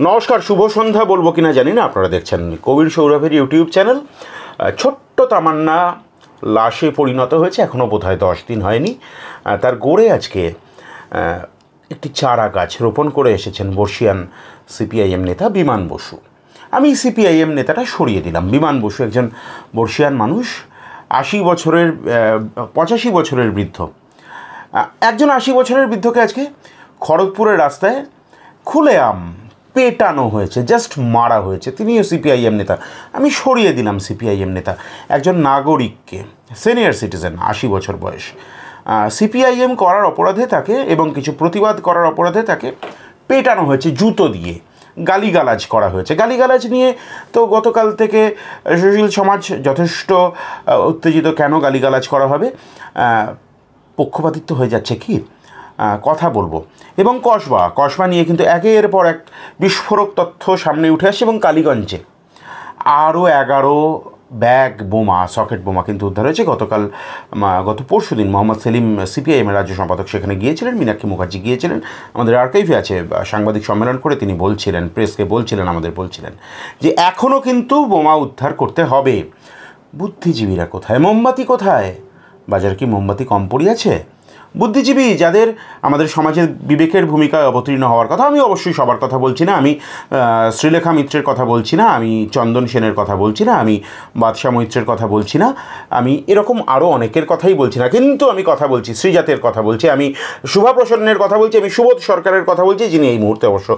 নমস্কার, শুভ সন্ধ্যা বলবো কিনা জানি না। আপনারা দেখছেন কবির সৌরভের ইউটিউব চ্যানেল। ছোট্ট তামান্না লাশে পরিণত হয়েছে, এখনও বোধহয় 10 দিন হয়নি। তার গোড়ে আজকে একটি চারা গাছ রোপণ করে এসেছেন বর্ষিয়ান সিপিআইএম নেতা বিমান বসু। আমি সিপিআইএম নেতাটা সরিয়ে দিলাম। বিমান বসু একজন বর্ষিয়ান মানুষ, 85 বছরের বৃদ্ধ। একজন 80 বছরের বৃদ্ধকে আজকে খড়গপুরের রাস্তায় খুলেআম পেটানো হয়েছে, জাস্ট মারা হয়েছে। তিনিও সিপিআইএম নেতা। আমি সরিয়ে দিলাম সিপিআইএম নেতা। একজন নাগরিককে, সিনিয়র সিটিজেন, 80 বছর বয়স, সিপিআইএম করার অপরাধে তাকে এবং কিছু প্রতিবাদ করার অপরাধে তাকে পেটানো হয়েছে, জুতো দিয়ে গালিগালাজ করা হয়েছে। গালিগালাজ নিয়ে তো গতকাল থেকে সুশীল সমাজ যথেষ্ট উত্তেজিত। কেন গালিগালাজ করা হবে? পক্ষপাতিত্ব হয়ে যাচ্ছে কি? কথা বলবো। এবং কসবা নিয়ে কিন্তু একের পর এক বিস্ফোরক তথ্য সামনে উঠে আসছে। এবং কালীগঞ্জে আরও 11 ব্যাগ বোমা, সকেট বোমা কিন্তু উদ্ধার হয়েছে। গত পরশু দিন মোহাম্মদ সেলিম, সিপিআইএমের রাজ্য সম্পাদক, সেখানে গিয়েছিলেন। মীনাক্ষী মুখার্জি গিয়েছিলেন। আমাদের আর্কাইভে আছে, সাংবাদিক সম্মেলন করে তিনি বলছিলেন, প্রেসকে বলছিলেন, আমাদের বলছিলেন যে এখনও কিন্তু বোমা উদ্ধার করতে হবে। বুদ্ধিজীবীরা কোথায়? মোমবাতি কোথায়? বাজারে কি মোমবাতি কম পড়িয়াছে? বুদ্ধিজীবী যাদের আমাদের সমাজের বিবেকের ভূমিকায় অবতীর্ণ হওয়ার কথা, আমি অবশ্যই সবার কথা বলছি না, আমি শ্রীলেখা মিত্রের কথা বলছি না, আমি চন্দন সেনের কথা বলছি না, আমি বাদশাহ মৈত্রের কথা বলছি না, আমি এরকম আরও অনেকের কথাই বলছি না, কিন্তু আমি কথা বলছি শ্রীজাতের কথা বলছি, আমি শুভা প্রসন্নের কথা বলছি, আমি সুবোধ সরকারের কথা বলছি, যিনি এই মুহূর্তে অবশ্য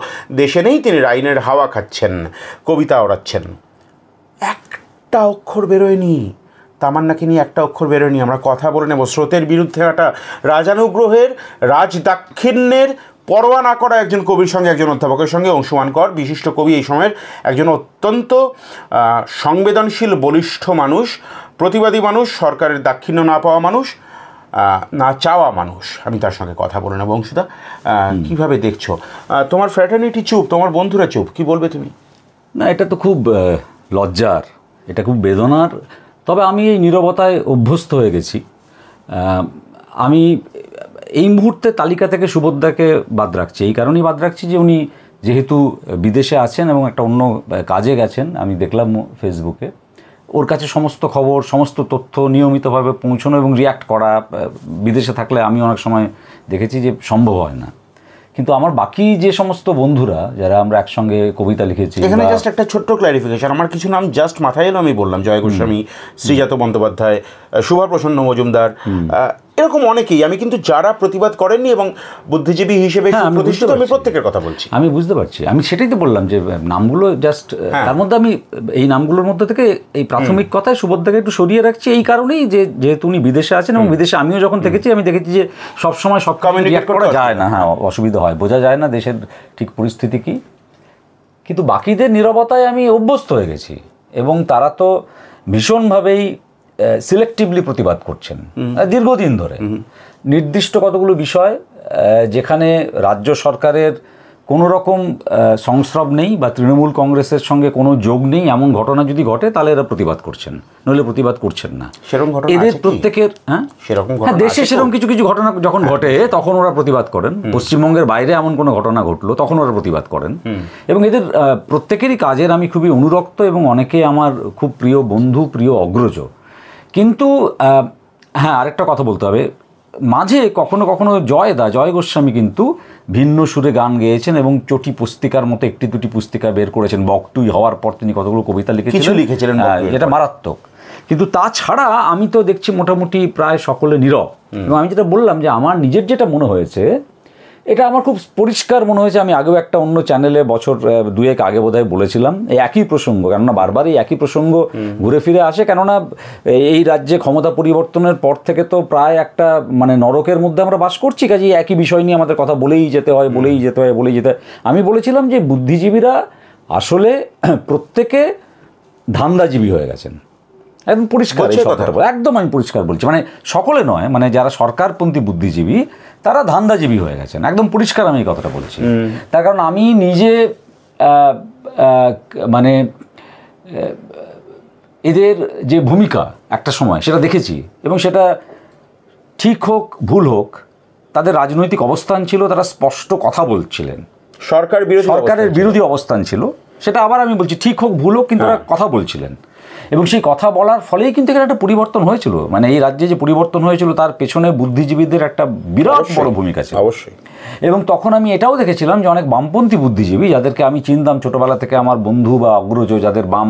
দেশে নেই। তিনি রাইনের হাওয়া খাচ্ছেন, কবিতা ওড়াচ্ছেন। একটা অক্ষর বেরোয়নি তামান্নাকে নিয়ে, একটা অক্ষর বেরোয়নি। আমরা কথা বলে নেব। স্রোতের বিরুদ্ধে একটা রাজানুগ্রহের, রাজদাক্ষিণ্যের পরোয়া না করা একজন কবির সঙ্গে, একজন অধ্যাপকের সঙ্গে, অংশুমান কর বিশিষ্ট কবি, এই সময়ের একজন অত্যন্ত সংবেদনশীল, বলিষ্ঠ মানুষ, প্রতিবাদী মানুষ, সরকারের দাক্ষিণ্য না পাওয়া মানুষ, না চাওয়া মানুষ। আমি তার সঙ্গে কথা বলে নেব। অংশুদা, কীভাবে দেখছো? তোমার ফ্র্যাটার্নিটি চুপ, তোমার বন্ধুরা চুপ, কি বলবে তুমি? না, এটা তো খুব লজ্জার, এটা খুব বেদনার। তবে আমি এই নীরবতায় অভ্যস্ত হয়ে গেছি। আমি এই মুহূর্তে তালিকা থেকে সুবোধদাকে বাদ রাখছি। এই কারণেই বাদ রাখছি যে উনি যেহেতু বিদেশে আছেন এবং একটা অন্য কাজে গেছেন, আমি দেখলাম ফেসবুকে, ওর কাছে সমস্ত খবর, সমস্ত তথ্য নিয়মিতভাবে পৌঁছানো এবং রিয়্যাক্ট করা বিদেশে থাকলে আমি অনেক সময় দেখেছি যে সম্ভব হয় না। কিন্তু আমার বাকি যে সমস্ত বন্ধুরা যারা আমরা একসঙ্গে কবিতা লিখেছি, এখানে জাস্ট একটা ছোট্ট ক্ল্যারিফিকেশন, আমার কিছু নাম জাস্ট মাথায় এলো, আমি বললাম জয় গোস্বামী, শ্রীজাত বন্দ্যোপাধ্যায়, শুভা প্রসন্ন মজুমদার, এরকম অনেকেই। আমি কিন্তু যারা প্রতিবাদ করেননি এবং বুদ্ধিজীবী হিসেবে প্রতিষ্ঠিত, আমি প্রত্যেকের কথা বলছি। আমি বুঝতে পারছি। আমি সেটাই তো বললাম যে নামগুলো জাস্ট, তার মধ্যে আমি এই নামগুলোর মধ্যে থেকে এই প্রাথমিক কথায় সুবোধদাকে একটু সরিয়ে রাখছি এই কারণেই যে যেহেতু উনি বিদেশে আছেন এবং বিদেশে আমিও যখন থেকেছি, আমি দেখেছি যে সবসময় সব কমিউনিকেট করা যায় না। হ্যাঁ, অসুবিধা হয়, বোঝা যায় না দেশের ঠিক পরিস্থিতি কী। কিন্তু বাকিদের নীরবতায় আমি অভ্যস্ত হয়ে গেছি এবং তারা তো ভীষণভাবেই সিলেক্টিভলি প্রতিবাদ করছেন দীর্ঘদিন ধরে। নির্দিষ্ট কতগুলো বিষয় যেখানে রাজ্য সরকারের কোনো রকম সংস্রব নেই বা তৃণমূল কংগ্রেসের সঙ্গে কোনো যোগ নেই, এমন ঘটনা যদি ঘটে তাহলে এরা প্রতিবাদ করছেন, নইলে প্রতিবাদ করছেন না। সেরকম ঘটনা এদের প্রত্যেকের, দেশে সেরকম কিছু কিছু ঘটনা যখন ঘটে তখন ওরা প্রতিবাদ করেন। পশ্চিমবঙ্গের বাইরে এমন কোনো ঘটনা ঘটলো তখন ওরা প্রতিবাদ করেন। এবং এদের প্রত্যেকেরই কাজের আমি খুবই অনুরক্ত এবং অনেকে আমার খুব প্রিয় বন্ধু, প্রিয় অগ্রজ। কিন্তু হ্যাঁ, আরেকটা কথা বলতে হবে, মাঝে কখনো কখনো জয় গোস্বামী কিন্তু ভিন্ন সুরে গান গেয়েছেন এবং চটি পুস্তিকার মতো একটি দুটি পুস্তিকা বের করেছেন। বকটুই হওয়ার পর তিনি কতগুলো কবিতা লিখেছিলেন, যেটা মারাত্মক। কিন্তু তাছাড়া আমি তো দেখছি মোটামুটি প্রায় সকলে নীরব। এবং আমি যেটা বললাম যে আমার নিজের যেটা মনে হয়েছে, এটা আমার খুব পরিষ্কার মনে হয়েছে। আমি আগেও একটা অন্য চ্যানেলে বছর 2-1 আগে বোধহয় বলেছিলাম এই একই প্রসঙ্গ, কেননা বারবার এই একই প্রসঙ্গ ঘুরে ফিরে আসে। কেননা এই রাজ্যে ক্ষমতা পরিবর্তনের পর থেকে তো প্রায় একটা মানে নরকের মধ্যে আমরা বাস করছি, কাজেই একই বিষয় নিয়ে আমাদের কথা বলেই যেতে হয়। আমি বলেছিলাম যে বুদ্ধিজীবীরা আসলে প্রত্যেকে ধান্দাজীবী হয়ে গেছেন। একদম পরিষ্কার, একদম আমি পরিষ্কার বলছি, মানে সকলে নয়, মানে যারা সরকারপন্থী বুদ্ধিজীবী তারা ধান্দাজীবী হয়ে গেছেন, একদম পরিষ্কার আমি এই কথাটা বলছি। তার কারণ আমি নিজে মানে এদের যে ভূমিকা একটা সময় সেটা দেখেছি এবং সেটা ঠিক হোক ভুল হোক, তাদের রাজনৈতিক অবস্থান ছিল, তারা স্পষ্ট কথা বলছিলেন। সরকারের বিরোধী অবস্থান ছিল। সেটা আবার আমি বলছি, ঠিক হোক ভুল হোক, কিন্তু ওরা কথা বলছিলেন, এবং সেই কথা বলার ফলেই কিন্তু এখানে একটা পরিবর্তন হয়েছিল। মানে এই রাজ্যে যে পরিবর্তন হয়েছিল তার পেছনে বুদ্ধিজীবীদের একটা বিরাট বড় ভূমিকা ছিল অবশ্যই। এবং তখন আমি এটাও দেখেছিলাম যে অনেক বামপন্থী বুদ্ধিজীবী, যাদেরকে আমি চিনতাম ছোটোবেলা থেকে, আমার বন্ধু বা অগ্রজ, যাদের বাম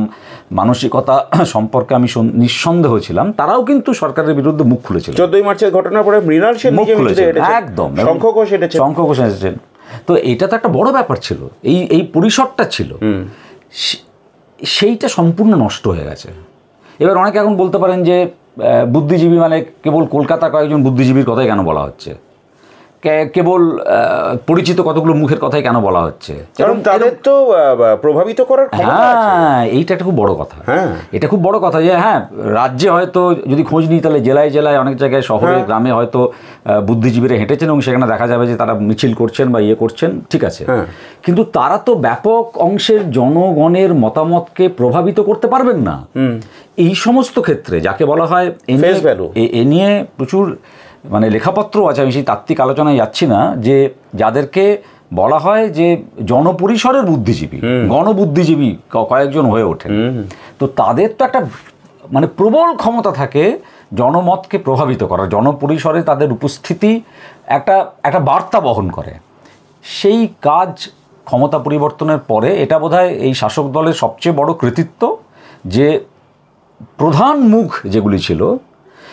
মানসিকতা সম্পর্কে আমি নিঃসন্দেহ ছিলাম, তারাও কিন্তু সরকারের বিরুদ্ধে মুখ খুলেছিল। 14 মার্চের ঘটনার পরে মৃণাল সেন মুখ খুলেছে, একদম, শঙ্খ ঘোষ এসেছেন। তো এটা তো একটা বড় ব্যাপার ছিল, এই পরিসরটা ছিল, সেইটা সম্পূর্ণ নষ্ট হয়ে গেছে। এবার অনেকে এখন বলতে পারেন যে বুদ্ধিজীবী মানে কেবল কলকাতার কয়েকজন বুদ্ধিজীবীর কথাই কেন বলা হচ্ছে, কেবল পরিচিত কতগুলো মুখের কথাই কেন বলা হচ্ছে, কারণ তাদের তো প্রভাবিত করার ক্ষমতা আছে। হ্যাঁ, এইটা একটা খুব বড় কথা। এটা খুব বড় কথা যে হ্যাঁ, রাজ্যে হয়তো যদি খোঁজ নিই তাহলে জেলায় জেলায় অনেক জায়গায়, শহরে গ্রামে হয়তো বুদ্ধিজীবীরা হেঁটেছেন এবং সেখানে দেখা যাবে যে তারা মিছিল করছেন বা ইয়ে করছেন, ঠিক আছে, কিন্তু তারা তো ব্যাপক অংশের জনগণের মতামতকে প্রভাবিত করতে পারবেন না। এই সমস্ত ক্ষেত্রে যাকে বলা হয়, এ নিয়ে প্রচুর মানে লেখাপত্র আছে, আমি সেই তাত্ত্বিক আলোচনায় যাচ্ছি না, যে যাদেরকে বলা হয় যে জনপরিসরের বুদ্ধিজীবী, গণবুদ্ধিজীবী কয়েকজন হয়ে ওঠেন, তো তাদের তো একটা মানে প্রবল ক্ষমতা থাকে জনমতকে প্রভাবিত করার, জনপরিসরে তাদের উপস্থিতি একটা বার্তা বহন করে। সেই কাজ ক্ষমতা পরিবর্তনের পরে, এটা বোধহয় এই শাসক দলের সবচেয়ে বড় কৃতিত্ব, যে প্রধান মুখ যেগুলি ছিল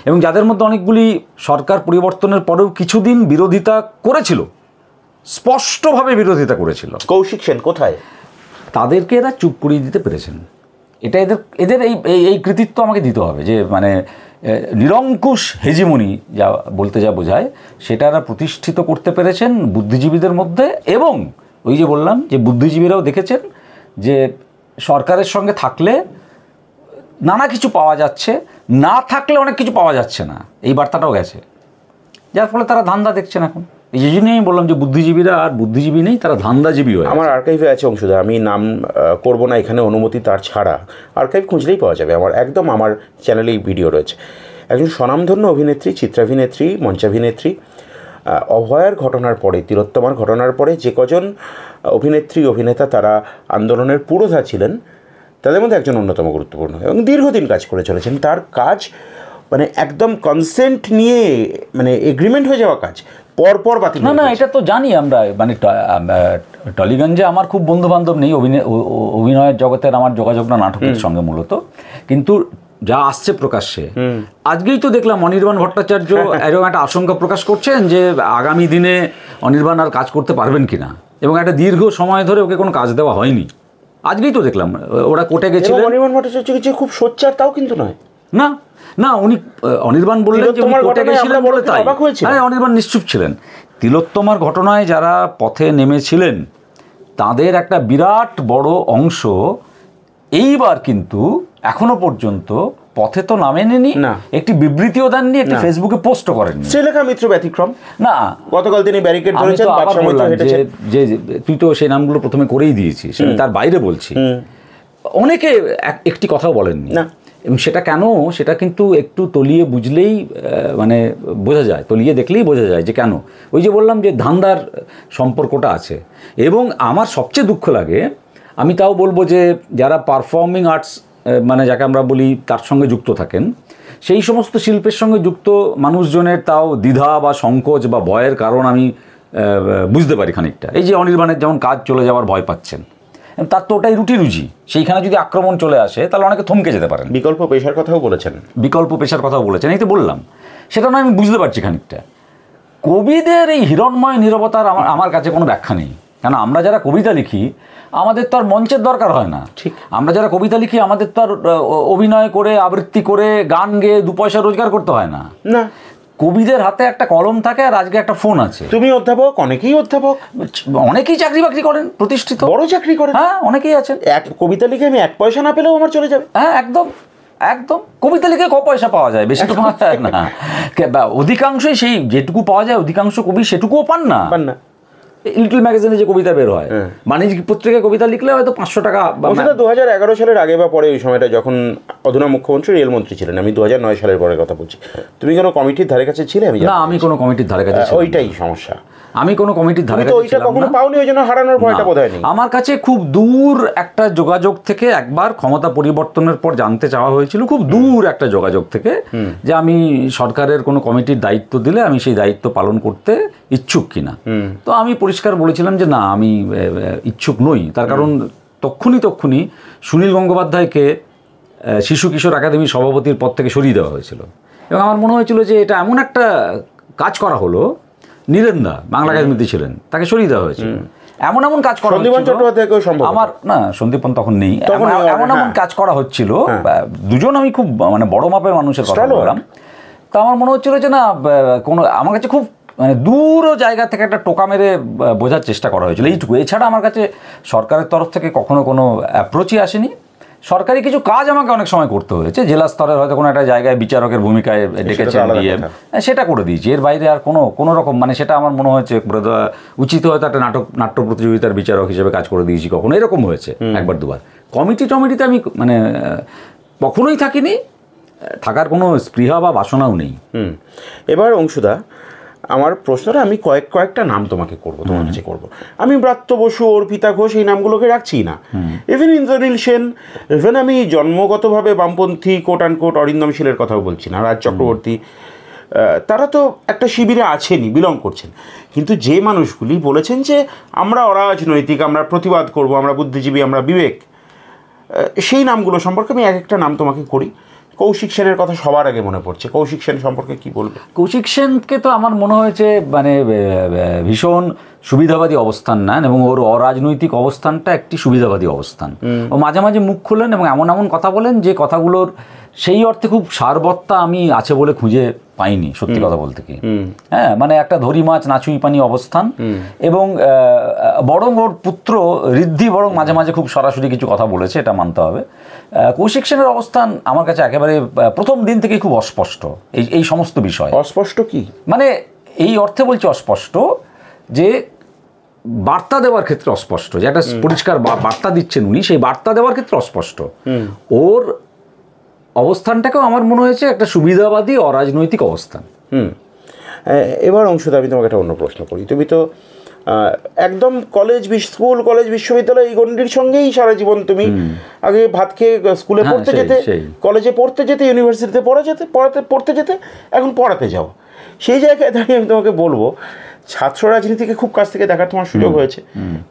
এবং যাদের মধ্যে অনেকগুলি সরকার পরিবর্তনের পরেও কিছুদিন বিরোধিতা করেছিল, স্পষ্টভাবে বিরোধিতা করেছিল। কৌশিক সেন কোথায়? তাদেরকে এরা চুপ করিয়ে দিতে পেরেছেন। এটা এদের এই কৃতিত্ব আমাকে দিতে হবে, যে মানে নিরঙ্কুশ হেজিমনি যা বলতে যা বোঝায়, সেটা এরা প্রতিষ্ঠিত করতে পেরেছেন বুদ্ধিজীবীদের মধ্যে। এবং ওই যে বললাম যে বুদ্ধিজীবীরাও দেখেছেন যে সরকারের সঙ্গে থাকলে নানা কিছু পাওয়া যাচ্ছে, না থাকলে অনেক কিছু পাওয়া যাচ্ছে না, এই বার্তাটাও গেছে, যার ফলে তারা ধান্দা দেখছেন এখন। এই জন্যই আমি বললাম যে বুদ্ধিজীবীরা আর বুদ্ধিজীবী নেই, তারা ধান্দাজীবী হয়ে। আমার আর্কাইভে আছে অংশুদা, আমি নাম করব না এখানে, অনুমতি তার ছাড়া, আর্কাইভ খুঁজলেই পাওয়া যাবে, আমার চ্যানেলেই ভিডিও রয়েছে। একজন স্বনামধন্য অভিনেত্রী, চিত্রাভিনেত্রী, মঞ্চাভিনেত্রী, অভয়ার ঘটনার পরে, তিলোত্তমার ঘটনার পরে যে কজন অভিনেত্রী অভিনেতা তারা আন্দোলনের পুরোধা ছিলেন, তাদের মধ্যে একজন অন্যতম গুরুত্বপূর্ণ এবং দীর্ঘদিন কাজ করে চলেছেন। তার কাজ মানে একদম কনসেন্ট নিয়ে, মানে এগ্রিমেন্ট হয়ে যাওয়া কাজ পরপর বাতিল। না, এটা তো জানি আমরা, মানে টলিগঞ্জে আমার খুব বন্ধু বান্ধব নেই অভিনয়ের জগতের, আমার যোগাযোগ না নাটকের সঙ্গে মূলত, কিন্তু যা আসছে প্রকাশ্যে, আজকেই তো দেখলাম অনির্বাণ ভট্টাচার্য এরকম একটা আশঙ্কা প্রকাশ করছেন যে আগামী দিনে অনির্বাণ আর কাজ করতে পারবেন কিনা, এবং একটা দীর্ঘ সময় ধরে ওকে কোনো কাজ দেওয়া হয়নি। আজকেই তো দেখলাম ওরা কোর্টে গেছিলেন। অনির্বাণ ভট্টাচার্য যে খুব সোচ্চার তাও কিন্তু নয়। না উনি অনির্বাণ বললেন যে উনি কোর্টে গেছিলেন বলে তাই। হ্যাঁ, অনির্বাণ নিশ্চুপ ছিলেন। তিলোত্তমার ঘটনায় যারা পথে নেমেছিলেন তাদের একটা বিরাট বড় অংশ এইবার কিন্তু এখনো পর্যন্ত পথে তো নামেনি, একটি বিবৃতিও দেননি, একটি ফেসবুকে পোস্ট করেননি। শ্রীলেখা মিত্র ব্যতিক্রম না, গতকাল তিনি ব্যারিকেড ধরেছেন। যে তুই তো সেই নামগুলো প্রথমে করেই দিয়েছিস, আমি তার বাইরে বলছি, অনেকে একটি কথাও বলেননি, এবং সেটা কেন, সেটা কিন্তু একটু তলিয়ে বুঝলেই মানে বোঝা যায়, তলিয়ে দেখলেই বোঝা যায় যে কেন। ওই যে বললাম যে ধান্দার সম্পর্কটা আছে। এবং আমার সবচেয়ে দুঃখ লাগে, আমি তাও বলবো যে যারা পারফর্মিং আর্টস মানে যাকে আমরা বলি তার সঙ্গে যুক্ত থাকেন, সেই সমস্ত শিল্পের সঙ্গে যুক্ত মানুষজনের তাও দ্বিধা বা সংকোচ বা ভয়ের কারণ আমি বুঝতে পারি খানিকটা। এই যে অনির্বাণের যেমন কাজ চলে যাওয়ার ভয় পাচ্ছেন, তার তো ওটাই রুজি, সেইখানে যদি আক্রমণ চলে আসে তাহলে অনেকে থমকে যেতে পারেন। বিকল্প পেশার কথাও বলেছেন, এই তো বললাম, সেটা নয়, আমি বুঝতে পারছি খানিকটা। কবিদের এই হিরণ্ময় নীরবতার আমার কাছে কোনো ব্যাখ্যা নেই, কেন আমরা যারা কবিতা লিখি আমাদের তো আর মঞ্চের দরকার হয় না। ঠিক, আমরা যারা কবিতা লিখি আমাদের তো আর অভিনয় করে, আবৃত্তি করে, গান গেয়ে 2 পয়সা রোজগার করতে হয় না। কবিদের হাতে একটা কলম থাকে, আর আজকে একটা ফোন আছে। তুমি অধ্যাপক, অনেকেই চাকরি বাকরি করেন, প্রতিষ্ঠিত বড় চাকরি করেন। হ্যাঁ, অনেকেই আছেন। এক কবিতা লিখে আমি 1 পয়সা না পেলেও আমার চলে যাবে। হ্যাঁ, একদম কবিতা লিখে ক পয়সা পাওয়া যায়, বেশি তো পাওয়া যায় না। অধিকাংশই সেই যেটুকু পাওয়া যায়, অধিকাংশ কবি সেটুকুও পান না। লিটল ম্যাগাজিনে যে কবিতা বের হয়, বাণিজ্যিক পত্রিকায় কবিতা লিখলে হয়তো 500 টাকা। 2011 সালের আগে বা পরে, ওই সময়টা যখন অধুনা মুখ্যমন্ত্রী রেলমন্ত্রী ছিলেন, আমি 2009 সালের পরের কথা বলছি, তুমি কোনো কমিটির ধারে কাছে ছিলে? না, আমি কোনো কমিটির ধারে কাছে, ওইটাই সমস্যা, আমি কোনো কমিটির ধারে কাছে ওইটা কখনো পাওনি, ওই জন্য হারানোর ভয়টা বোধহয় নেই। আমার কাছে খুব দূর একটা যোগাযোগ থেকে একবার ক্ষমতা পরিবর্তনের পর জানতে চাওয়া হয়েছিল, খুব দূর একটা যোগাযোগ থেকে, যে আমি সরকারের কোনো কমিটির দায়িত্ব দিলে আমি সেই দায়িত্ব পালন করতে ইচ্ছুক কিনা। তো আমি পরিষ্কার বলেছিলাম যে না, আমি ইচ্ছুক নই। তার কারণ তক্ষুনি সুনীল গঙ্গোপাধ্যায়কে শিশু কিশোর একাডেমি সভাপতির পদ থেকে সরিয়ে দেওয়া হয়েছিল, এবং আমার মনে হয়েছিল যে এটা এমন একটা কাজ করা হলো, নীরেন্দা বাংলা একাডেমিতে ছিলেন, তাকে সরিয়ে দেওয়া হয়েছিল, এমন কাজ করা আমার না, সন্দীপন তখন নেই, এমন কাজ করা হচ্ছিল, দুজন আমি খুব মানে বড় মাপের মানুষের কথা বললাম, তা আমার মনে হচ্ছিল যে না, কোনো আমার কাছে খুব মানে দূর জায়গা থেকে একটা টোকা মেরে বোঝার চেষ্টা করা হয়েছিল, এইটুকু। এছাড়া আমার কাছে সরকারের তরফ থেকে কখনো কোনো অ্যাপ্রোচই আসেনি। সরকারি কিছু কাজ আমাকে অনেক সময় করতে হয়েছে, জেলা স্তরের হয়তো কোনো একটা জায়গায় বিচারকের ভূমিকায় ডেকেছেন দিয়ে সেটা করে দিয়েছি, এর বাইরে আর কোনো রকম মানে সেটা আমার মনে হয়েছে উচিত, হয়তো একটা নাট্য প্রতিযোগিতার বিচারক হিসেবে কাজ করে দিয়েছি কখনো, এরকম হয়েছে একবার দুবার। কমিটিতে আমি মানে কখনোই থাকিনি, থাকার কোনো স্পৃহা বা বাসনাও নেই। এবার অংশুদা, আমার প্রশ্নটা আমি কয়েকটা নাম তোমাকে করবো, তোমার কাছে করবো। আমি ব্রাত্য বসু, অর্পিতা ঘোষ, এই নামগুলোকে রাখছি না, ইভেন ইন্দ্রনীল সেন, ইভেন আমি জন্মগতভাবে বামপন্থী কোট অ্যান্ড কোট অরিন্দম শীলের কথাও বলছি না, রাজ চক্রবর্তী, তারা তো একটা শিবিরে আছেনই, বিলং করছেন। কিন্তু যে মানুষগুলি বলেছেন যে আমরা অরাজনৈতিক, আমরা প্রতিবাদ করব, আমরা বুদ্ধিজীবী, আমরা বিবেক, সেই নামগুলো সম্পর্কে আমি একটা নাম তোমাকে করি। কৌশিক সেনের কথা সবার আগে মনে পড়ছে, কৌশিক সেন সম্পর্কে কি বলবে? কৌশিক সেনকে তো আমার মনে হয়েছে মানে ভীষণ সুবিধাবাদী অবস্থান নেন, এবং ওর অরাজনৈতিক অবস্থানটা একটি সুবিধাবাদী অবস্থান। ও মাঝে মাঝে মুখ খুলেন এবং এমন কথা বলেন যে কথাগুলোর সেই অর্থে খুব সারবত্তা আমি আছে বলে খুঁজে পাইনি, সত্যি কথা বলতে কি। হ্যাঁ, মানে একটা ধরি মাছ নাচুই পানি অবস্থান, এবং বরং ওর পুত্র ঋদ্ধি বরং মাঝে মাঝে খুব সরাসরি কিছু কথা বলেছে, এটা মানতে হবে। কৌশিক সেনের অবস্থান আমার কাছে একেবারে প্রথম দিন থেকে খুব অস্পষ্ট, এই সমস্ত বিষয়। অস্পষ্ট কি মানে এই অর্থে বলছি অস্পষ্ট যে বার্তা দেওয়ার ক্ষেত্রে অস্পষ্ট, যে একটা পরিষ্কার বার্তা দিচ্ছেন উনি, সেই বার্তা দেওয়ার ক্ষেত্রে অস্পষ্ট। ওর অবস্থানটাকেও আমার মনে হয়েছে একটা সুবিধাবাদী অরাজনৈতিক অবস্থান। এবার অংশটা আমি তোমাকে একটা অন্য প্রশ্ন করি। তুমি তো একদম স্কুল কলেজ বিশ্ববিদ্যালয় এই গণ্ডির সঙ্গেই সারা জীবন তুমি আগে ভাত খেয়ে স্কুলে পড়তে যেতে, কলেজে পড়তে যেতে, ইউনিভার্সিটিতে পড়তে যেতে, এখন পড়াতে যাও। সেই জায়গায় দাঁড়িয়ে আমি তোমাকে বলবো, ছাত্র রাজনীতিকে খুব কাছ থেকে দেখার তোমার সুযোগ হয়েছে,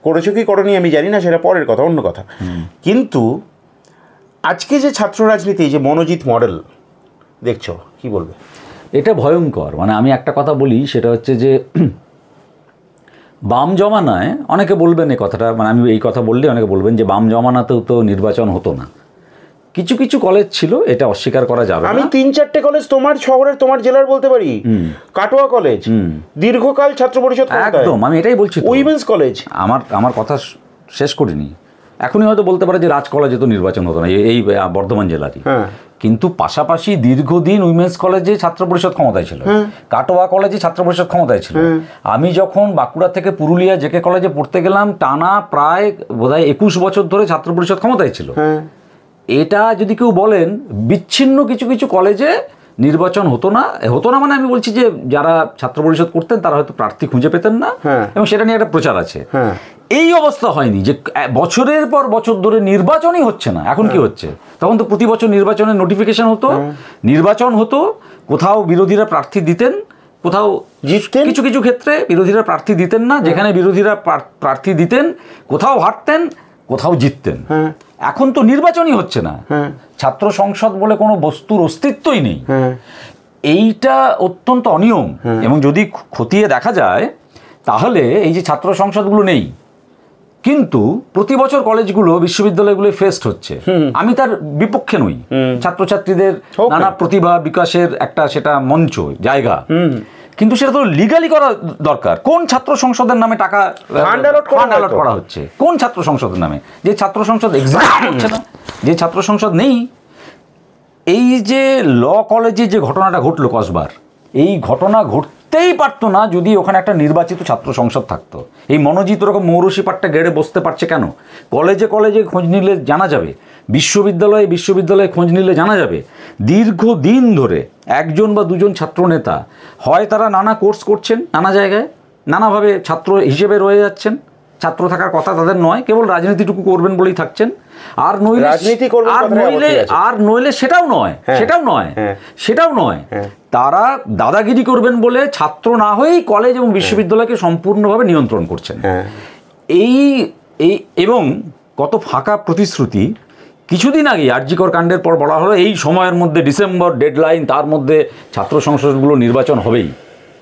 করেছো কি করনি আমি জানি না, সেটা পরের কথা, অন্য কথা। কিন্তু আজকে যে ছাত্র রাজনীতি, যে মনোজিৎ মডেল দেখছো, কি বলবে? এটা ভয়ঙ্কর। মানে আমি একটা কথা বলি, সেটা হচ্ছে যে বাম জমানায় অনেকে বলবেন এই কথাটা, মানে আমি এই কথা বললে অনেকে বলবেন যে বাম জমানাতেও তো নির্বাচন হতো না। কিছু কিছু কলেজ ছিল, এটা অস্বীকার করা যাবে না। আমি 3-4টে কলেজ তোমার শহরের, তোমার জেলার বলতে পারি। কাটোয়া কলেজ দীর্ঘকাল ছাত্র পরিষদ, একদম আমি এটাই বলছি। উইমেন্স কলেজ, আমার কথা শেষ করিনি। এখনই হয়তো বলতে পারে যে রাজ কলেজে তো নির্বাচন হতো না, এই বর্ধমান জেলারই। কিন্তু পাশাপাশি দীর্ঘদিন উইমেন্স কলেজে ছাত্র পরিষদ ক্ষমতায় ছিল, কাটোয়া কলেজে ছাত্র পরিষদ ক্ষমতায় ছিল। আমি যখন বাঁকুড়া থেকে পুরুলিয়া জেকে কলেজে পড়তে গেলাম, টানা প্রায় বোধহয় 21 বছর ধরে ছাত্র পরিষদ ক্ষমতায় ছিল। এটা যদি কেউ বলেন বিচ্ছিন্ন কিছু কিছু কলেজে নির্বাচন হতো না মানে আমি বলছি যে যারা ছাত্র পরিষদ করতেন তারা হয়তো প্রার্থী খুঁজে পেতেন না, এবং সেটা নিয়ে একটা প্রচার আছে। এই অবস্থা হয়নি যে বছরের পর বছর ধরে নির্বাচনই হচ্ছে না। এখন কি হচ্ছে? তখন তো প্রতি বছর নির্বাচনের নোটিফিকেশন হতো, নির্বাচন হতো, কোথাও বিরোধীরা প্রার্থী দিতেন, কোথাও জিততেন, কিছু কিছু ক্ষেত্রে বিরোধীরা প্রার্থী দিতেন না, যেখানে বিরোধীরা প্রার্থী দিতেন কোথাও হারতেন, কোথাও জিততেন। এখন তো নির্বাচনই হচ্ছে না, ছাত্র সংসদ বলে কোনো বস্তুর অস্তিত্বই নেই। এইটা অত্যন্ত অনিয়ম, এবং যদি খতিয়ে দেখা যায় তাহলে এই যে ছাত্র সংসদগুলো নেই, কিন্তু প্রতি বছর কলেজগুলো বিশ্ববিদ্যালয়গুলো ফেস্ট হচ্ছে, আমি তার বিপক্ষে নই। ছাত্রছাত্রীদের নানা প্রতিভা বিকাশের একটা সেটা মঞ্চ, জায়গা, কিন্তু সেটা তো লিগালি করা দরকার। কোন ছাত্র সংসদের নামে টাকা ফান্ড করা হচ্ছে? কোন ছাত্র সংসদের নামে? যে ছাত্র সংসদ এক্সিস্ট করছে না, যে ছাত্র সংসদ নেই। এই যে ল কলেজে যে ঘটনাটা ঘটলো কসবার, এই ঘটনা ঘটতে হতেই পারতো না যদি ওখানে একটা নির্বাচিত ছাত্র সংসদ থাকতো। এই মনোজিৎ ওরকম মৌরসি পাট্টা গেড়ে বসতে পারছে কেন? কলেজে কলেজে খোঁজ নিলে জানা যাবে, বিশ্ববিদ্যালয়ে বিশ্ববিদ্যালয়ে খোঁজ নিলে জানা যাবে, দীর্ঘদিন ধরে একজন বা দুজন ছাত্র নেতা হয় তারা নানা কোর্স করছেন, নানা জায়গায় নানাভাবে ছাত্র হিসেবে রয়ে যাচ্ছেন, ছাত্র থাকার কথা তাদের নয়, কেবল রাজনীতিটুকু করবেন বলেই থাকছেন, আর নইলে সেটাও নয় তারা দাদাগিরি করবেন বলে ছাত্র না হয়েই কলেজ এবং বিশ্ববিদ্যালয়কে সম্পূর্ণভাবে নিয়ন্ত্রণ করছেন। এই এবং কত ফাঁকা প্রতিশ্রুতি। কিছুদিন আগে আরজিকর কাণ্ডের পর বলা হলো এই সময়ের মধ্যে ডিসেম্বর ডেডলাইন, তার মধ্যে ছাত্র সংসদগুলো নির্বাচন হবেই।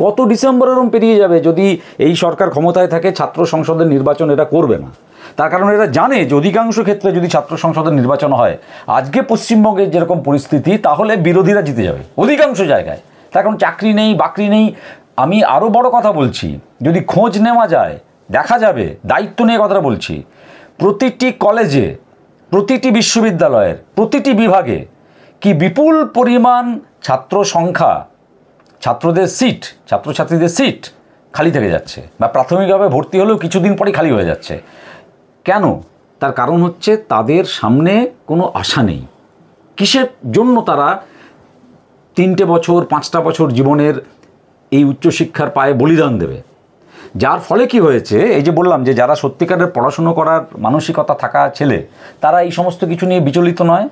কত ডিসেম্বরেরও পেরিয়ে যাবে যদি এই সরকার ক্ষমতায় থাকে, ছাত্র সংসদের নির্বাচন এটা করবে না। তার কারণ এরা জানে যে অধিকাংশ ক্ষেত্রে যদি ছাত্র সংসদের নির্বাচন হয়, আজকে পশ্চিমবঙ্গের যেরকম পরিস্থিতি, তাহলে বিরোধীরা জিতে যাবে অধিকাংশ জায়গায়। তার কারণ চাকরি নেই, বাকরি নেই। আমি আরও বড় কথা বলছি, যদি খোঁজ নেওয়া যায় দেখা যাবে, দায়িত্ব নিয়ে কথাটা বলছি, প্রতিটি কলেজে, প্রতিটি বিশ্ববিদ্যালয়ের প্রতিটি বিভাগে কি বিপুল পরিমাণ ছাত্র সংখ্যা, ছাত্রদের সিট, ছাত্রছাত্রীদের সিট খালি থেকে যাচ্ছে, বা প্রাথমিকভাবে ভর্তি হলেও কিছুদিন পরেই খালি হয়ে যাচ্ছে। কেন? তার কারণ হচ্ছে তাদের সামনে কোনো আশা নেই। কিসের জন্য তারা 3টে বছর 5টা বছর জীবনের এই উচ্চশিক্ষার পায়ে বলিদান দেবে? যার ফলে কি হয়েছে, এই যে বললাম যে যারা সত্যিকারের পড়াশুনো করার মানসিকতা থাকা ছেলে, তারা এই সমস্ত কিছু নিয়ে বিচলিত নয়।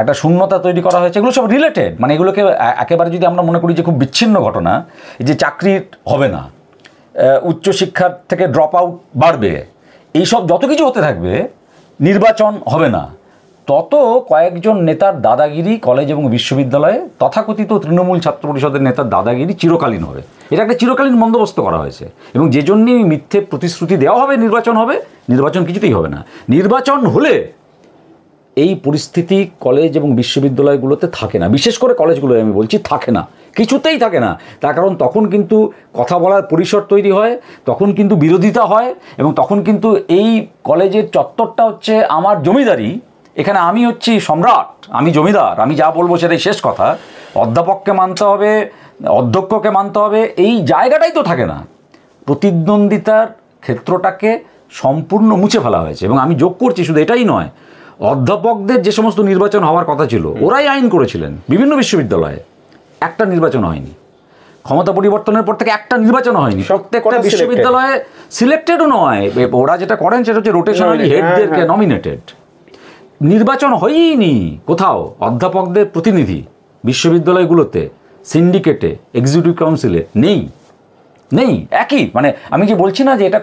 একটা শূন্যতা তৈরি করা হয়েছে, এগুলো সব রিলেটেড। মানে এগুলোকে একেবারে যদি আমরা মনে করি যে খুব বিচ্ছিন্ন ঘটনা, যে চাকরি হবে না, উচ্চশিক্ষার থেকে ড্রপ আউট বাড়বে, এইসব যত কিছু হতে থাকবে, নির্বাচন হবে না, তত কয়েকজন নেতার দাদাগিরি কলেজ এবং বিশ্ববিদ্যালয়ে, তথাকথিত তৃণমূল ছাত্র পরিষদের নেতার দাদাগিরি চিরকালীন হবে। এটা একটা চিরকালীন বন্দোবস্ত করা হয়েছে, এবং যে জন্যই মিথ্যে প্রতিশ্রুতি দেওয়া হবে নির্বাচন হবে, নির্বাচন কিছুতেই হবে না। নির্বাচন হলে এই পরিস্থিতি কলেজ এবং বিশ্ববিদ্যালয়গুলোতে থাকে না, বিশেষ করে কলেজগুলোয় আমি বলছি থাকে না, কিছুতেই থাকে না। তার কারণ তখন কিন্তু কথা বলার পরিসর তৈরি হয়, তখন কিন্তু বিরোধিতা হয়, এবং তখন কিন্তু এই কলেজের চত্বরটা হচ্ছে আমার জমিদারি, এখানে আমি হচ্ছি সম্রাট, আমি জমিদার, আমি যা বলবো সেটাই শেষ কথা, অধ্যাপককে মানতে হবে, অধ্যক্ষকে মানতে হবে, এই জায়গাটাই তো থাকে না। প্রতিদ্বন্দ্বিতার ক্ষেত্রটাকে সম্পূর্ণ মুছে ফেলা হয়েছে। এবং আমি যোগ করছি, শুধু এটাই নয়, অধ্যাপকদের যে সমস্ত নির্বাচন হওয়ার কথা ছিল, ওরাই আইন করেছিলেন বিভিন্ন বিশ্ববিদ্যালয়ে, একটা নির্বাচন হয়নি। ক্ষমতা পরিবর্তনের পর থেকে একটা নির্বাচন হয়নি, প্রত্যেকটা বিশ্ববিদ্যালয়ে সিলেক্টেডও নয়, ওরা যেটা করেন সেটা হচ্ছে রোটেশনালি হেডদেরকে নমিনেটেড। নির্বাচন হয়ইনি কোথাও। অধ্যাপকদের প্রতিনিধি বিশ্ববিদ্যালয়গুলোতে, সিন্ডিকেটে, এক্সিকিউটিভ কাউন্সিলে নেই একই। মানে আমি যে বলছি না যে এটা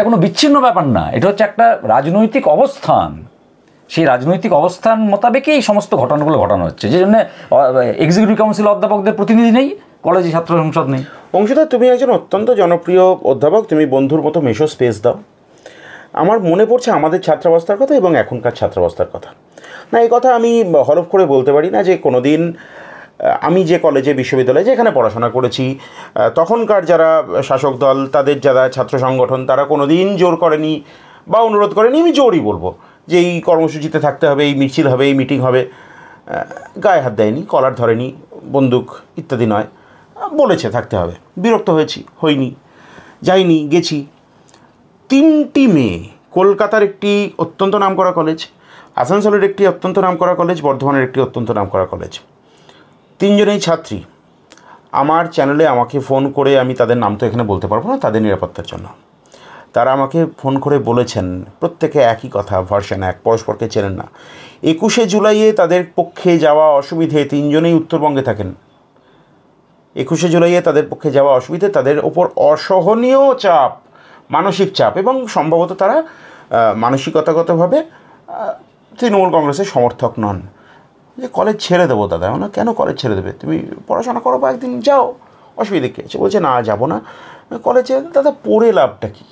কোনো বিচ্ছিন্ন ব্যাপার না, এটা হচ্ছে একটা রাজনৈতিক অবস্থান। সেই রাজনৈতিক অবস্থান মোতাবেকই এই সমস্ত ঘটনাগুলো ঘটানো হচ্ছে, যে জন্য এক্সিকিউটিভ কাউন্সিল অধ্যাপকদের প্রতিনিধি নেই, কলেজে ছাত্র সংসদ নেই। অংশীদার, তুমি একজন অত্যন্ত জনপ্রিয় অধ্যাপক, তুমি বন্ধুর মতো মেশো স্পেস দাও। আমার মনে পড়ছে আমাদের ছাত্রাবস্থার কথা এবং এখনকার ছাত্রাবস্থার কথা। না, এই কথা আমি হরফ করে বলতে পারি না যে কোনো দিন আমি যে কলেজে বিশ্ববিদ্যালয়ে যেখানে পড়াশোনা করেছি, তখনকার যারা শাসক দল, তাদের যারা ছাত্র সংগঠন, তারা কোনো দিন জোর করেনি বা অনুরোধ করেনি, আমি জোরই বলবো, যে এই কর্মসূচিতে থাকতে হবে, এই মিছিল হবে, এই মিটিং হবে। গায়ে হাত দেয়নি, কলার ধরেনি, বন্দুক ইত্যাদি নয়, বলেছে থাকতে হবে। বিরক্ত হইনি, যাইনি, গেছি। 3টি মেয়ে, কলকাতার একটি অত্যন্ত নামকরা কলেজ, আসানসোলের একটি অত্যন্ত নামকরা কলেজ, বর্ধমানের একটি অত্যন্ত নামকরা কলেজ, 3জনেই ছাত্রী আমার চ্যানেলে আমাকে ফোন করে, আমি তাদের নাম তো এখানে বলতে পারবো না তাদের নিরাপত্তার জন্য, তারা আমাকে ফোন করে বলেছেন প্রত্যেকে একই কথা, ভার্সন এক, পরস্পরকে চেনেন না। 21শে জুলাইয়ে তাদের পক্ষে যাওয়া অসুবিধে, 3জনেই উত্তরবঙ্গে থাকেন, 21শে জুলাইয়ে তাদের পক্ষে যাওয়া অসুবিধে, তাদের ওপর অসহনীয় চাপ, মানসিক চাপ, এবং সম্ভবত তারা মানসিকতাগতভাবে তৃণমূল কংগ্রেসের সমর্থক নন। যে কলেজ ছেড়ে দেবো দাদা, না কেন কলেজ ছেড়ে দেবে, তুমি পড়াশোনা করো বা একদিন যাও, অসুবিধে কী আছে? বলছে না যাবো না কলেজে। দাদা পড়ে লাভটা কী?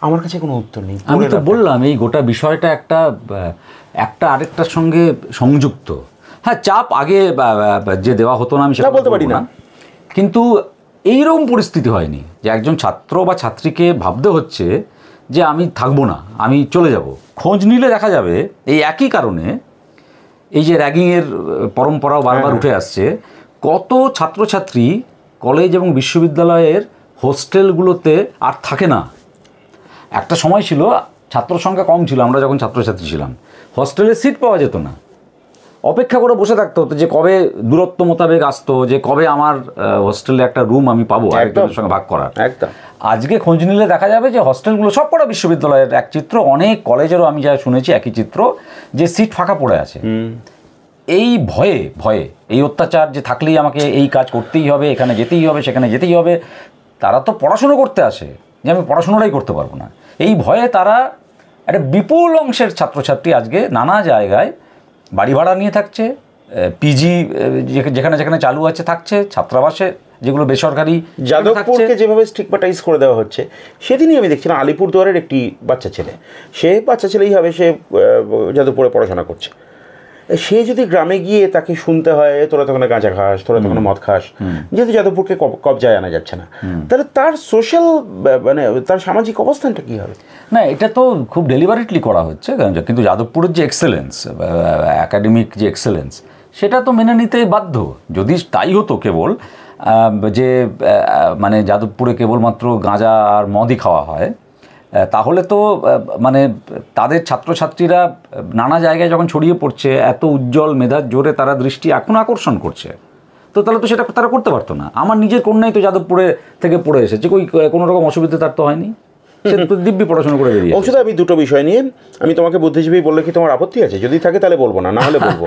আমার কাছে কোনো উত্তর নেই। আমি তো বললাম এই গোটা বিষয়টা একটা আরেকটার সঙ্গে সংযুক্ত। হ্যাঁ, চাপ আগে যে দেওয়া হতো না আমি সেটা বলতে পারি না, কিন্তু এইরকম পরিস্থিতি হয়নি যে একজন ছাত্র বা ছাত্রীকে ভাবতে হচ্ছে যে আমি থাকবো না, আমি চলে যাব। খোঁজ নিলে দেখা যাবে এই একই কারণে এই যে র্যাগিংয়ের পরম্পরাও বারবার উঠে আসছে, কত ছাত্রছাত্রী কলেজ এবং বিশ্ববিদ্যালয়ের হোস্টেলগুলোতে আর থাকে না। একটা সময় ছিল ছাত্র সংখ্যা কম ছিল, আমরা যখন ছাত্রছাত্রী ছিলাম হোস্টেলে সিট পাওয়া যেত না, অপেক্ষা করে বসে থাকতে হতো যে কবে দূরত্ব মোতাবেক আসতো, যে কবে আমার হোস্টেলে একটা রুম আমি পাবো আরেকজনের সঙ্গে ভাগ করার। একদম। আজকে খোঁজ নিলে দেখা যাবে যে হোস্টেলগুলো সব কটা বিশ্ববিদ্যালয়ের এক চিত্র, অনেক কলেজেরও আমি যা শুনেছি একই চিত্র, যে সিট ফাঁকা পড়ে আছে। এই ভয়ে ভয়ে এই অত্যাচার যে থাকলেই আমাকে এই কাজ করতেই হবে, এখানে যেতেই হবে, সেখানে যেতেই হবে, তারা তো পড়াশুনো করতে আসে, যে আমি পড়াশুনোটাই করতে পারবো না, এই ভয়ে তারা একটা বিপুল অংশের ছাত্রছাত্রী আজকে নানা জায়গায় বাড়ি ভাড়া নিয়ে থাকছে, পিজি যেখানে যেখানে চালু আছে থাকছে, ছাত্রাবাসে যেগুলো বেসরকারি। যাদবপুরকে যেভাবে স্টিগমাটাইজ করে দেওয়া হচ্ছে, সেদিনই আমি দেখছিলাম আলিপুরদুয়ারের একটি বাচ্চা ছেলে, সে বাচ্চা ছেলেই হবে, সে যাদবপুরে পড়াশোনা করছে, সে যদি গ্রামে গিয়ে তাকে শুনতে হয় তোরা তখন গাঁজা খাস, তোরা তখন মদ খাস, যেহেতু যাদবপুরকে কবজায় আনা যাচ্ছে না, তাহলে তার সোশ্যাল মানে তার সামাজিক অবস্থানটা কী হবে? না, এটা তো খুব ডেলিভারেটলি করা হচ্ছে, কিন্তু যাদবপুরের যে এক্সেলেন্স, একাডেমিক যে এক্সেলেন্স, সেটা তো মেনে নিতে বাধ্য। যদি তাই হতো কেবল যে মানে যাদবপুরে কেবলমাত্র গাঁজা আর মদই খাওয়া হয়, তাহলে তো মানে তাদের ছাত্রছাত্রীরা নানা জায়গায় যখন ছড়িয়ে পড়ছে, এত উজ্জ্বল মেধার জোরে তারা দৃষ্টি এখন আকর্ষণ করছে, তো তাহলে তো সেটা তারা করতে পারতো না। আমার নিজের কন্যাই তো যাদবপুরে থেকে পড়ে এসেছে, কোনো রকম অসুবিধা তার তো হয়নি, সে তো দিব্যি পড়াশোনা করে বেরিয়ে। অংশুদা, আমি দুটো বিষয় নিয়ে, আমি তোমাকে বুদ্ধিজীবী বললে কি তোমার আপত্তি আছে? যদি থাকে তাহলে বলবো, না হলে বলবো।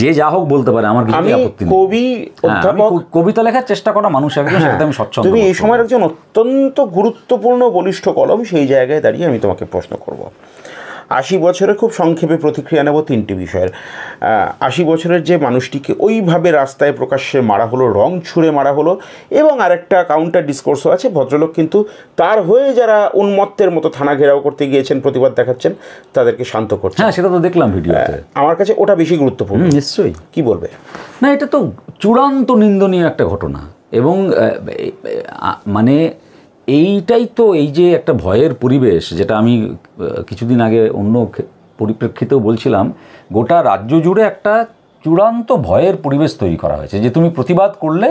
যে যা হোক বলতে পারে, আমার কিছু আপত্তি নেই। কবি, অধ্যাপক, কবিতা লেখার চেষ্টা করা মানুষ একজন, সেটা আমি স্বচ্ছন্দ। তুমি এই সময়ের একজন অত্যন্ত গুরুত্বপূর্ণ বলিষ্ঠ কলম, সেই জায়গায় দাঁড়িয়ে আমি তোমাকে প্রশ্ন করব। 80 বছরে খুব সংক্ষেপে প্রতিক্রিয়া নেব তিনটি বিষয়ের। 80 বছরের যে মানুষটিকে ওইভাবে রাস্তায় প্রকাশ্যে মারা হলো, রং ছুঁড়ে মারা হলো, এবং আরেকটা কাউন্টার ডিসকোর্সও আছে, ভদ্রলোক কিন্তু তার হয়ে যারা উন্মত্তের মতো থানা ঘেরাও করতে গিয়েছেন, প্রতিবাদ দেখাচ্ছেন, তাদেরকে শান্ত করছে। হ্যাঁ, সেটা তো দেখলাম ভিডিওতে। আমার কাছে ওটা বেশি গুরুত্বপূর্ণ। নিশ্চয়ই। কি বলবে? না, এটা তো চূড়ান্ত নিন্দনীয় একটা ঘটনা, এবং মানে এইটাই তো এই যে একটা ভয়ের পরিবেশ, যেটা আমি কিছুদিন আগে অন্য পরিপ্রেক্ষিতেও বলছিলাম, গোটা রাজ্য জুড়ে একটা চূড়ান্ত ভয়ের পরিবেশ তৈরি করা হয়েছে, যে তুমি প্রতিবাদ করলে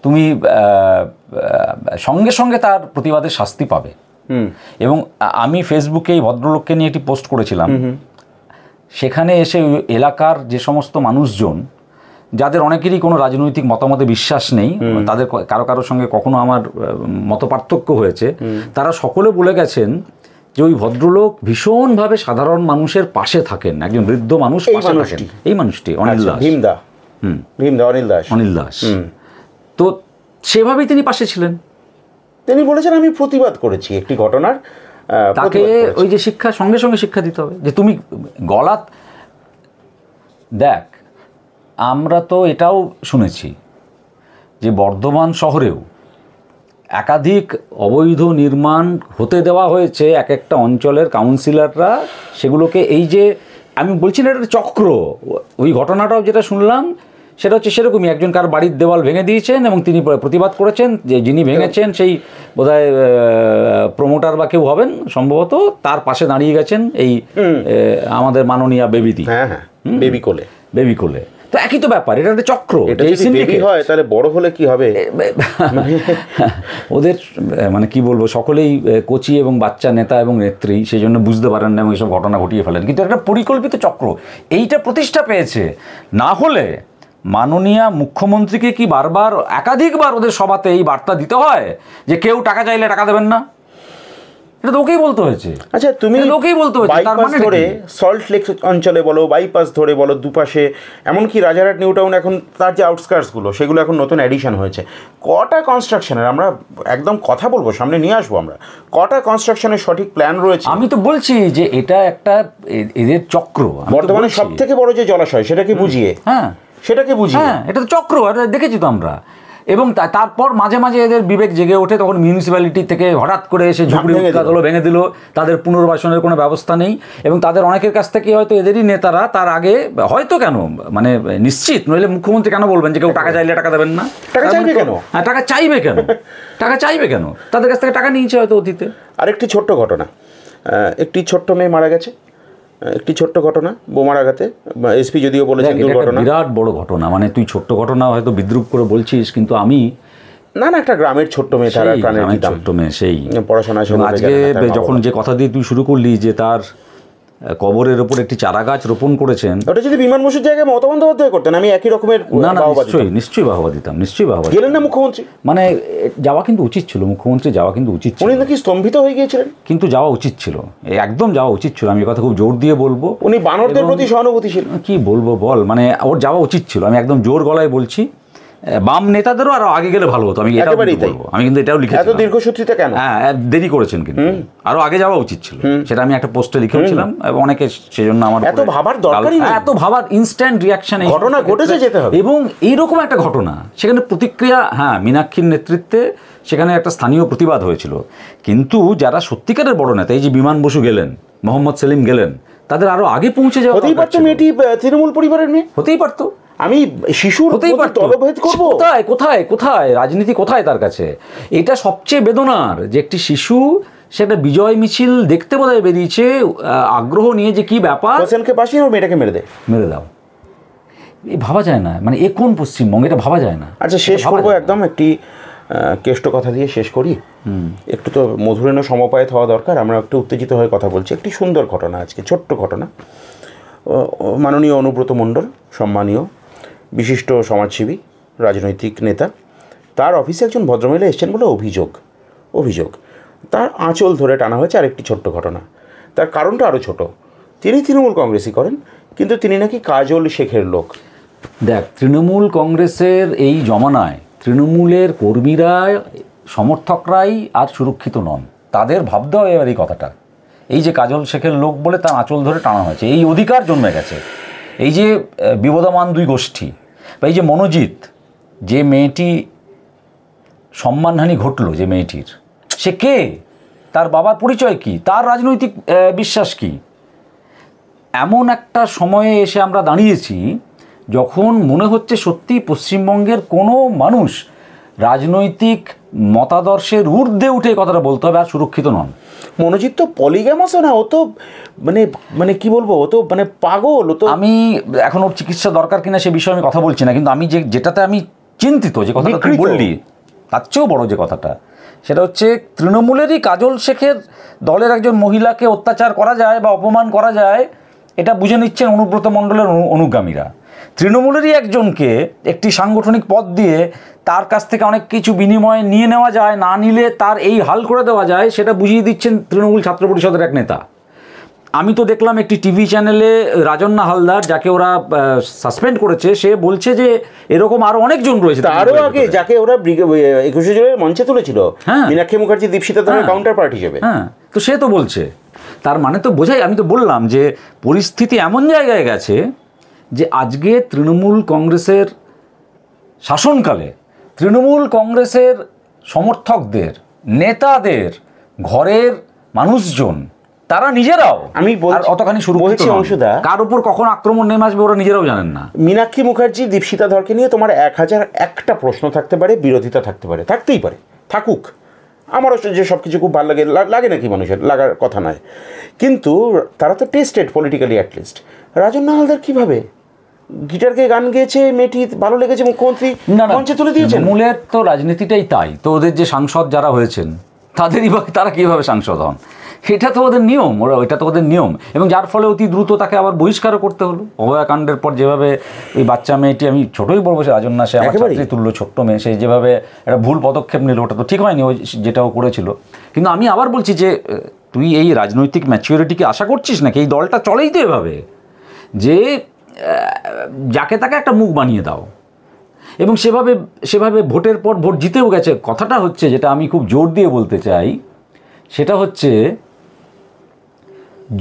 তুমি সঙ্গে সঙ্গে তার প্রতিবাদের শাস্তি পাবে। এবং আমি ফেসবুকে এই ভদ্রলোককে নিয়ে একটি পোস্ট করেছিলাম, সেখানে এসে এলাকার যে সমস্ত মানুষজন, যাদের অনেকেরই কোনো রাজনৈতিক মতামতে বিশ্বাস নেই, তাদের কারোর সঙ্গে কখনো আমার মতপার্থক্য হয়েছে, তারা সকলে বলে গেছেন যে ওই ভদ্রলোক ভীষণভাবে সাধারণ মানুষের পাশে থাকেন, একজন বৃদ্ধ মানুষ পাশে থাকেন। এই মানুষটি অনিল দাস, অনিল দাস, তো সেভাবেই তিনি পাশে ছিলেন। তিনি বলেছেন আমি প্রতিবাদ করেছি একটি ঘটনার, তাকে ওই যে শিক্ষা, সঙ্গে সঙ্গে শিক্ষা দিতে হবে, যে তুমি গলা দেখ। আমরা তো এটাও শুনেছি যে বর্ধমান শহরেও একাধিক অবৈধ নির্মাণ হতে দেওয়া হয়েছে, এক একটা অঞ্চলের কাউন্সিলররা সেগুলোকে, এই যে আমি বলছি না এটা চক্র, ওই ঘটনাটাও যেটা শুনলাম সেটা হচ্ছে সেরকমই, একজন কার বাড়ির দেওয়াল ভেঙে দিয়েছেন এবং তিনি প্রতিবাদ করেছেন, যে যিনি ভেঙেছেন সেই বোধহয় প্রমোটার বা কেউ হবেন সম্ভবত, তার পাশে দাঁড়িয়ে গেছেন এই আমাদের মাননীয়া বেবিদি, বেবি কোলে। তো একই তো ব্যাপার, এটা একটা চক্র। হয় তাহলে বড় হলে কি হবে ওদের, মানে কি বলবো, সকলেই কোচি এবং বাচ্চা নেতা এবং নেত্রী, সেই জন্য বুঝতে পারেন না এবং এইসব ঘটনা ঘটিয়ে ফেলেন, কিন্তু একটা পরিকল্পিত চক্র এইটা প্রতিষ্ঠা পেয়েছে। না হলে মাননীয়া মুখ্যমন্ত্রীকে কি বারবার একাধিকবার ওদের সভাতে এই বার্তা দিতে হয় যে কেউ টাকা চাইলে টাকা দেবেন না? এটা তো ওকেই বলতে হয়েছে। আচ্ছা, তুমি ওকেই বলতে হয়েছে, তার মানে ধরে সল্ট লেক অঞ্চলে বলো, বাইপাস ধরে বলো, দুপাশে, এমনকি রাজারহাট নিউ টাউন, এখন তার যে আউটস্কার্টসগুলো সেগুলো এখন নতুন অ্যাডিশন হয়েছে, কটা কনস্ট্রাকশনের আমরা একদম কথা বলবো, সামনে নিয়ে আসবো আমরা, কটা কনস্ট্রাকশনের সঠিক প্ল্যান রয়েছে? আমি তো বলছি যে এটা একটা এদের চক্র। বর্তমানে সব থেকে বড় যে জলাশয় সেটাকে বুঝিয়ে, হ্যাঁ সেটাকে বুঝিয়ে, হ্যাঁ এটা তো চক্র, এটা দেখেছি তো আমরা। এবং তারপর মাঝে মাঝে এদের বিবেক জেগে ওঠে, তখন মিউনিসিপ্যালিটি থেকে হঠাৎ করে এসে ঝুঁকড়ি উৎখাতগুলো ভেঙে দিল, তাদের পুনর্বাসনের কোনো ব্যবস্থা নেই, এবং তাদের অনেকের কাছ থেকে হয়তো এদেরই নেতারা তার আগে হয়তো, কেন মানে নিশ্চিত নইলে মুখ্যমন্ত্রী কেন বলবেন যে কেউ টাকা চাইলে টাকা দেবেন না? টাকা চাইবে কেন? হ্যাঁ, টাকা চাইবে কেন? টাকা চাইবে কেন? তাদের কাছ থেকে টাকা নিয়েছে হয়তো অতীতে। আরেকটি ছোট্ট ঘটনা, একটি ছোট্ট মেয়ে মারা গেছে, একটি ছোট্ট ঘটনা, বোমার আঘাতে, এসপি যদিও বলেছেন দুর্ঘটনা, বিরাট বড় ঘটনা। মানে তুই ছোট্ট ঘটনা হয়তো বিদ্রুপ করে বলছিস, কিন্তু আমি না না, একটা গ্রামের ছোট্ট মেয়ে, তার প্রাণের কি দাম, ছোট্ট মেয়ে, সেই পড়াশোনা। আজকে যখন যে কথা দিয়ে তুই শুরু করলি যে তার কবরের ওপর একটি চারা গাছ রোপণ করেছেন, ওটা যদি বিমান বসুর জায়গায় মমতা বন্দ্যোপাধ্যায় করতেন আমি একই রকমের নিশ্চয়ই বাহবা দিতাম, নিশ্চয়ই বাহবা। গেলেন না মুখ্যমন্ত্রী? মানে যাওয়া কিন্তু উচিত ছিল, মুখ্যমন্ত্রী যাওয়া কিন্তু উচিত ছিল। উনি নাকি স্তম্ভিত হয়ে গিয়েছিলেন, কিন্তু যাওয়া উচিত ছিল, একদম যাওয়া উচিত ছিল। আমি কথা খুব জোর দিয়ে বলবো, উনি বানরদের প্রতি সহানুভূতিশীল। কি বলবো বল, মানে ওর যাওয়া উচিত ছিল। আমি একদম জোর গলায় বলছি, বাম নেতাদেরও আরো আগে গেলে ভালো হতো। আমি এটাও বলবো, আমি কিন্তু এটাও লিখেছি। এত দীর্ঘসূত্রিতা কেন? হ্যাঁ, দেরি করেছেন, কিন্তু আরো আগে যাওয়া উচিত ছিল, সেটা আমি একটা পোস্টে লিখেছিলাম এবং অনেকে সেজন্য আমার এত ভাবার দরকারই নেই, এত ভাবার ইনস্ট্যান্ট রিয়াকশন, ঘটনা ঘটেছে যেতে হবে। এবং এইরকম একটা ঘটনা, সেখানে প্রতিক্রিয়া, হ্যাঁ মীনাক্ষীর নেতৃত্বে সেখানে একটা স্থানীয় প্রতিবাদ হয়েছিল, কিন্তু যারা সত্যিকারের বড় নেতা, এই যে বিমান বসু গেলেন, মোহাম্মদ সেলিম গেলেন, তাদের আরো আগে পৌঁছে যাওয়া হতেই পারতো। মেয়েটি তৃণমূল পরিবারের মেয়ে, হতেই পারতো। আমি শিশুর তলভেদ করবো? কোথায় কোথায় কোথায় রাজনীতি, কোথায় তার কাছে? এটা সবচেয়ে বেদনার যে একটি শিশু সেটা বিজয় মিছিল দেখতে বোধহয় বেরিয়েছে আগ্রহ নিয়ে, যে কি ব্যাপার, হোসেনকে পাশে আর মেয়েটাকে মেরে দাও। এই ভাবা যায় না, মানে এ কোন পশ্চিমবঙ্গ, এটা ভাবা যায় না। আচ্ছা, শেষ করবো একদম একটি কেষ্ট কথা দিয়ে শেষ করি। একটু তো মধুরেণ সমপায়িত হওয়া দরকার, আমরা একটু উত্তেজিত হয়ে কথা বলছি। একটি সুন্দর ঘটনা আজকে, ছোট্ট ঘটনা। মাননীয় অনুব্রত মণ্ডল, সম্মানীয় বিশিষ্ট সমাজসেবী, রাজনৈতিক নেতা, তার অফিসে একজন ভদ্রমহিলা এসছেন বলে অভিযোগ তার আঁচল ধরে টানা হয়েছে। আরেকটি ছোট্ট ঘটনা, তার কারণটা আরও ছোট। তিনি তৃণমূল কংগ্রেসই করেন, কিন্তু তিনি নাকি কাজল শেখের লোক। দেখ, তৃণমূল কংগ্রেসের এই জমানায় তৃণমূলের কর্মীরা, সমর্থকরাই আর সুরক্ষিত নন। তাদের ভাবতে হবে এবার এই কথাটা, এই যে কাজল শেখের লোক বলে তার আঁচল ধরে টানা হয়েছে, এই অধিকার জন্মে গেছে। এই যে বিবদমান দুই গোষ্ঠী, বা এই যে মনোজিৎ, যে মেয়েটি সম্মানহানি ঘটল, যে মেয়েটির, সে কে, তার বাবার পরিচয় কি, তার রাজনৈতিক বিশ্বাস কি, এমন একটা সময়ে এসে আমরা দাঁড়িয়েছি যখন মনে হচ্ছে সত্যি পশ্চিমবঙ্গের কোনো মানুষ রাজনৈতিক মতাদর্শের ঊর্ধ্বে উঠে কথাটা বলতে হবে, আর সুরক্ষিত নন। মনোজিৎ তো পলিগ্যামাসও না, ও তো মানে কি বলবো, ও তো মানে পাগল। ও তো, আমি এখন ওর চিকিৎসা দরকার কিনা সে বিষয়ে আমি কথা বলছি না, কিন্তু আমি যেটাতে আমি চিন্তিত, যে কথাটা তুই বললি, তার চেয়েও বড় যে কথাটা, সেটা হচ্ছে তৃণমূলেরই কাজল শেখের দলের একজন মহিলাকে অত্যাচার করা যায় বা অপমান করা যায়, এটা বুঝে নিচ্ছেন অনুব্রত মণ্ডলের অনুগামীরা। তৃণমূলেরই একজনকে একটি সাংগঠনিক পদ দিয়ে তার কাছ থেকে অনেক কিছু বিনিময়ে নিয়ে নেওয়া যায়, না নিলে তার এই হাল করে দেওয়া যায়, সেটা বুঝিয়ে দিচ্ছেন তৃণমূল ছাত্র পরিষদের এক নেতা। আমি তো দেখলাম একটি টিভি চ্যানেলে রাজন্না হালদার, যাকে ওরা সাসপেন্ড করেছে, সে বলছে যে এরকম আরো অনেকজন রয়েছে, আরও আগে যাকে ওরা 21শে জুলাই মঞ্চে তুলেছিল, মীনাক্ষী মুখার্জি, দীপশিতা ধরের কাউন্টার পার্ট হিসেবে। হ্যাঁ, তো সে তো বলছে, তার মানে তো বোঝাই, আমি তো বললাম যে পরিস্থিতি এমন জায়গায় গেছে যে আজকে তৃণমূল কংগ্রেসের শাসনকালে তৃণমূল কংগ্রেসের সমর্থকদের, নেতাদের ঘরের মানুষজন, তারা নিজেরাও, আমি অতখানি শুরু করছি অংশদা, কার উপর কখন আক্রমণ নেমে আসবে ওরা নিজেরাও জানেন না। মীনাক্ষী মুখার্জি, দীপশিতা ধরকে নিয়ে তোমার 1001টা প্রশ্ন থাকতে পারে, বিরোধিতা থাকতে পারে, থাকতেই পারে, থাকুক। আমারও যে সব কিছু খুব ভালো লাগে নাকি, মানুষের লাগার কথা নয়, কিন্তু তারা তো tested politically at least. Rajanna Haldar কীভাবে গিটারকে গান গেয়েছে, মেয়েটি ভালো লেগেছে, মুখ্যমন্ত্রী মঞ্চে তুলে দিয়েছেন। মূলের তো রাজনীতিটাই তাই, তো ওদের যে সাংসদ যারা হয়েছেন তাদেরই তারা কীভাবে সাংসদ হন, এটা তো ওদের নিয়ম, এটা তো ওদের নিয়ম, এবং যার ফলে অতি দ্রুত তাকে আবার বহিষ্কারও করতে হলো। অভয়াকাণ্ডের পর যেভাবে এই বাচ্চা মেয়েটি, আমি ছোটোই বলবো, সে রাজন্না, সে আমার ছাত্রী তুল্য ছোট্ট মেয়ে, সে যেভাবে একটা ভুল পদক্ষেপ নিল, ওটা তো ঠিক হয়নি, ওই যেটাও করেছিল। কিন্তু আমি আবার বলছি যে তুই এই রাজনৈতিক ম্যাচিউরিটিকে আশা করছিস নাকি? এই দলটা চলেই তো এভাবে যে যাকে তাকে একটা মুখ বানিয়ে দাও, এবং সেভাবে ভোটের পর ভোট জিতেও গেছে। কথাটা হচ্ছে, যেটা আমি খুব জোর দিয়ে বলতে চাই, সেটা হচ্ছে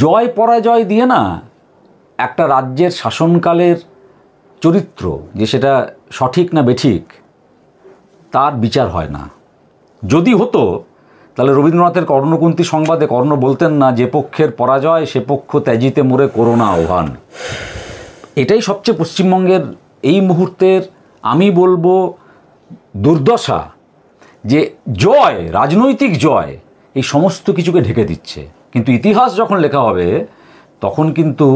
জয় পরাজয় দিয়ে না একটা রাজ্যের শাসনকালের চরিত্র, যে সেটা সঠিক না বেঠিক, তার বিচার হয় না। যদি হতো তাহলে রবীন্দ্রনাথের কর্ণকুন্তী সংবাদে কর্ণ বলতেন না, যে পক্ষের পরাজয় সে পক্ষ ত্যাজিতে মোরে করোনা আহ্বান। এটাই সবচেয়ে পশ্চিমবঙ্গের এই মুহূর্তের, আমি বলবো, দুর্দশা, যে জয়, রাজনৈতিক জয় এই সমস্ত কিছুকে ঢেকে দিচ্ছে। কিন্তু ইতিহাস যখন লেখা হবে তখন কিন্তু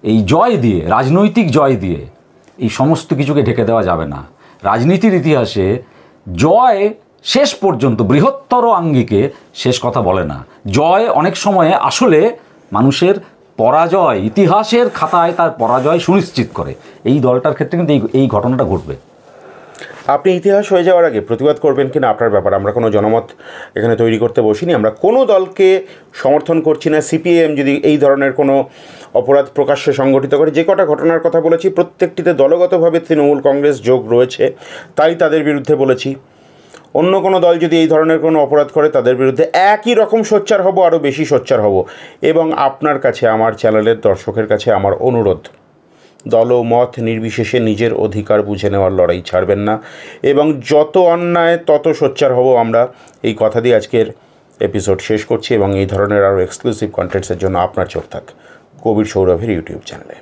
এই জয় দিয়ে, রাজনৈতিক জয় দিয়ে এই সমস্ত কিছুকে ঢেকে দেওয়া যাবে না। রাজনীতির ইতিহাসে জয় শেষ পর্যন্ত বৃহত্তর আঙ্গিকে শেষ কথা বলে না। জয় অনেক সময়ে আসলে মানুষের পরাজয়, ইতিহাসের খাতায় তার পরাজয় সুনিশ্চিত করে। এই দলটার ক্ষেত্রে কিন্তু এই ঘটনাটা ঘটবে। আপনি ইতিহাস হয়ে যাওয়ার আগে প্রতিবাদ করবেন কিনা আপনার ব্যাপার, আমরা কোনো জনমত এখানে তৈরি করতে বসিনি, আমরা কোনো দলকে সমর্থন করছি না। সিপিএম যদি এই ধরনের কোনো অপরাধ প্রকাশ্যে সংগঠিত করে, যে কটা ঘটনার কথা বলেছি প্রত্যেকটিতে দলগতভাবে তৃণমূল কংগ্রেস যোগ রয়েছে, তাই তাদের বিরুদ্ধে বলেছি। অন্য কোনো দল যদি এই ধরনের কোনো অপরাধ করে তাদের বিরুদ্ধে একই রকম সোচ্চার হব, আরও বেশি সোচ্চার হব। এবং আপনার কাছে, আমার চ্যানেলের দর্শকের কাছে আমার অনুরোধ, দল ও মত নির্বিশেষে নিজের অধিকার বুঝে নেওয়ার লড়াই ছাড়বেন না, এবং যত অন্যায় তত সোচ্চার হব আমরা। এই কথা দিয়ে আজকের এপিসোড শেষ করছি, এবং এই ধরনের আরও এক্সক্লুসিভ কন্টেন্টসের জন্য আপনার চোখ থাক কবির সৌরভের ইউটিউব চ্যানেলে।